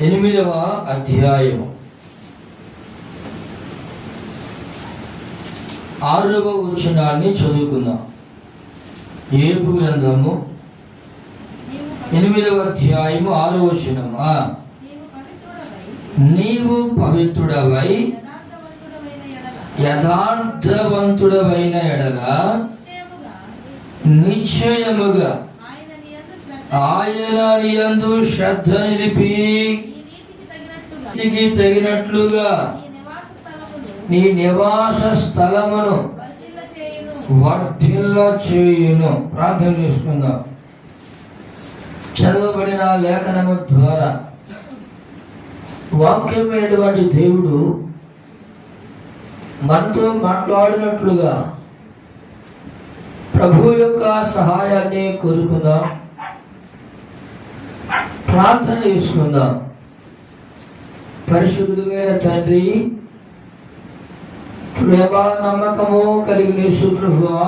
8వ అధ్యాయము 6వ వచనాన్ని చదువుకుందాం. యోబు గ్రంథము 8వ అధ్యాయము 6వ వచనము. నీవు పవిత్రుడవై యథార్థవంతుడవైన ఎడల నిశ్చయముగా ఆయన యందు శ్రద్ధ నిలిపి తగినట్లుగా నీ నివాస స్థలమును వర్ధిల్ల చేయును. ప్రార్థన చేసుకుందాం. చదవబడిన లేఖనము ద్వారా వాక్యమైనటువంటి దేవుడు మనతో మాట్లాడినట్లుగా ప్రభు యొక్క సహాయాన్ని కోరుకుందాం. ప్రార్థన చేసుకుందాం. పరిశుద్ధుడైన తండ్రి, ప్రేమ నమ్మకము కలిగిన యేసు ప్రభువా,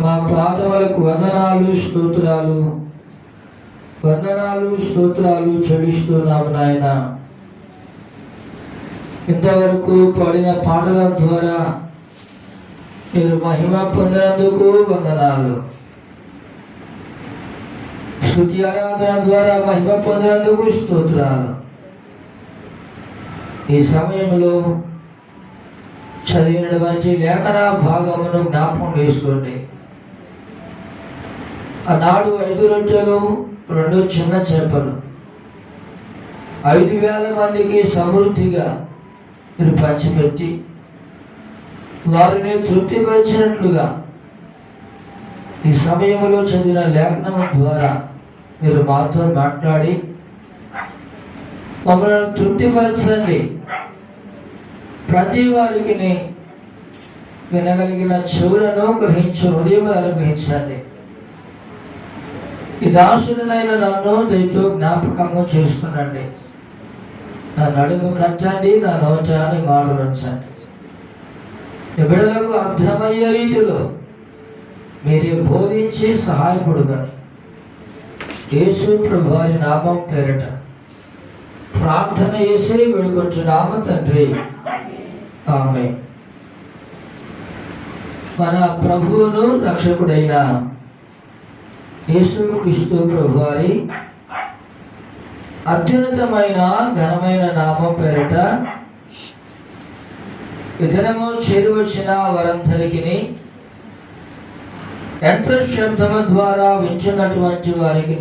మా పాదములకు వందనాలు స్తోత్రాలు చెల్లిస్తున్నాము నాయన. ఇంతవరకు పాడిన పాటల ద్వారా మీరు మహిమ పొందినందుకు వందనాలు. స్తుతి ఆరాధన ద్వారా మహిమ పొందినందుకు స్తోత్రాలు. ఈ సమయంలో చదివినటువంటి లేఖన భాగమును జ్ఞాపకం చేసుకోండి. ఆనాడు 5 రొట్టెలు 2 చిన్న చేపలు 5,000 మందికి సమృద్ధిగా మీరు పంచిపెట్టి వారిని తృప్తిపరిచినట్లుగా ఈ సమయంలో చదివిన లేఖనం ద్వారా మీరు మాతో మాట్లాడి మమ్మల్ని తృప్తిపరచండి. ప్రతి వారికి వినగలిగిన చెవులను గ్రహించు హృదయం అనుగ్రహించండి. ఈ దాసులైన నన్ను దయతో జ్ఞాపకము చేసుకునండి. నా నడుము కట్టండి, నా నోటాన్ని మాటలుంచండి. బిడ్డలకు అర్థమయ్యే రీతిలో మీరే బోధించి సహాయపడుమని యేసు ప్రభువారి నామం పేరట ప్రార్థన చేసి వేడుకొంచున్నాము తండ్రి, ఆమేన్. మన ప్రభువును రక్షకుడైన యేసు క్రీస్తు ప్రభువారి అత్యున్నతమైన ఘనమైన నామం పేరట ఈ దినము చేరువచ్చిన వారందరికీ, యంత్ర శబ్దము ద్వారా వింటున్నటువంటి వారికి